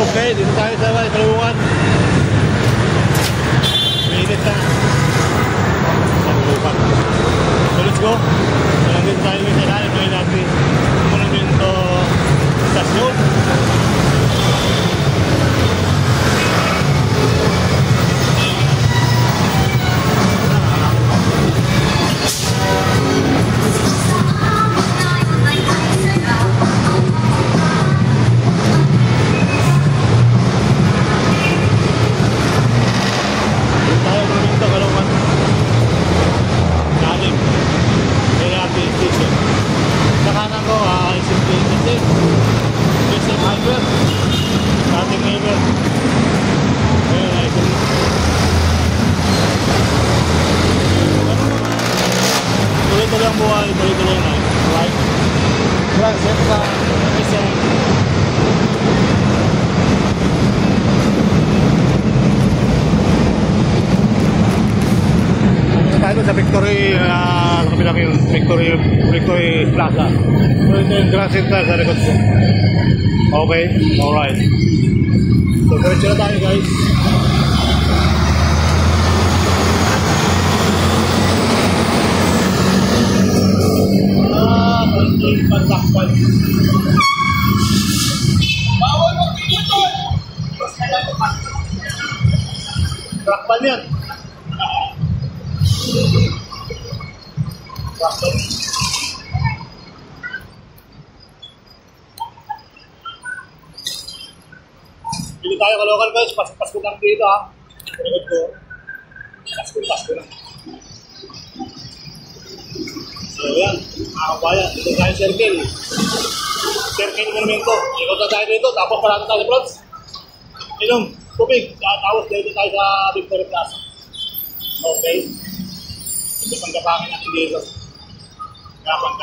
Okay, dito tayo sa Salungan. Minit na. Salungan. So let's go. Nandito tayo sa ilalim ng natin. Monumento Stasyon. Tuloy-tuloy ang buhay, tuloy-tuloy na. Right? Transit sa isang tayo sa Victory, kabilang yun, Victory Plaza. So ito yung Grand Central sa likod ko. Okay, alright. So diretso na tayo guys. Konting pantakpan. Bawal mo dito! Takpan yan. Takpan. Dito tayo kalokan guys. Pasko lang dito ha. Pinagod ko. Pasko lang. So yan, mga kabayan, dito tayo circle. Circle monumento. Ikot na tayo dito, tapos parang tayo vlogs. Inom, tubig. Tapos dito tayo sa Victory Plaza. Okay. Ito pang kapangin natin dito. Gapan.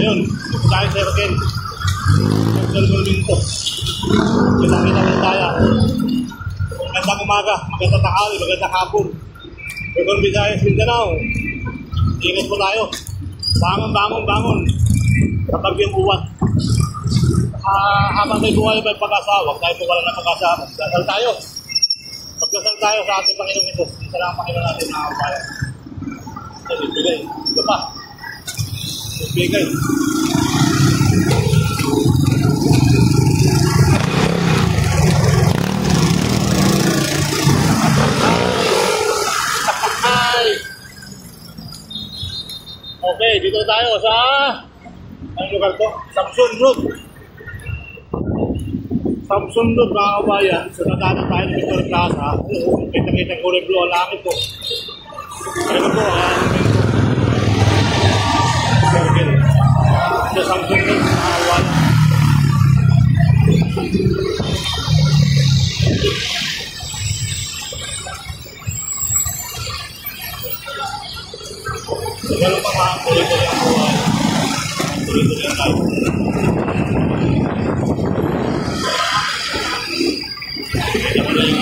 Ayun, dito tayo circle. Circle monumento. Kita-kita na tayo. Magandang umaga, magandang tanghali, magandang hapon. Luzon, Visayas, Mindanao. Ingat po tayo. Bangon. Kapag yung uwan. Habang tayo buhay may pag-asa, huwag tayo wala ng pag-asa. Magdasal tayo. Magdasal tayo sa ating Panginoon ito. Isa lang ang Panginoon natin mga kabayan. Bigay. Ito pa. Bigay. Okay, dito tayo sa ang lugar to, Samson Road. Samson Road mga kabayan. So natana tayo ng Victory Plaza. Kita-kita ang kulay blue ang langit po. Ano po ang circle. Ito Samson Road mga kabayan. Ganun pa mga tuloy-tuloy ang buhay. Tuloy-tuloy ang life. Kaya ko na yung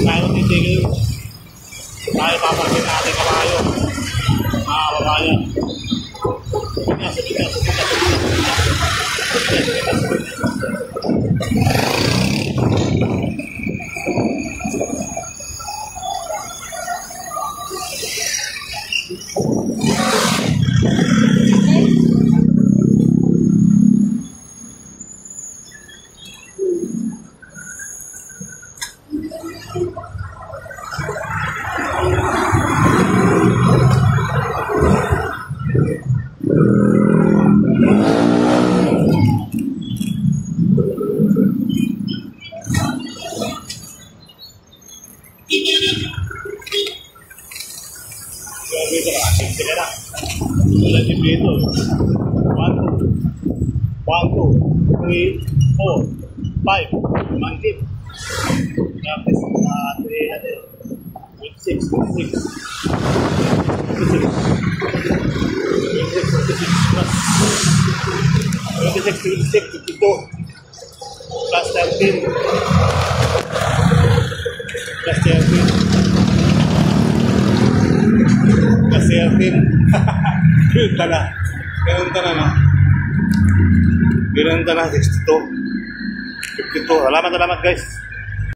tayo titigil. Tayo papasin natin kabayo. Mga kabayan. Sabit na. Dito ka, sige na. Wala si Pito. 1, 2, 3, 4, 5. Mangkit. Tapos, 3 natin. 26, 26. 26 plus 26, 52 plus 13 plus 13 Binenta na. Binenta na, no? Binenta na, 62. 52. Salamat guys.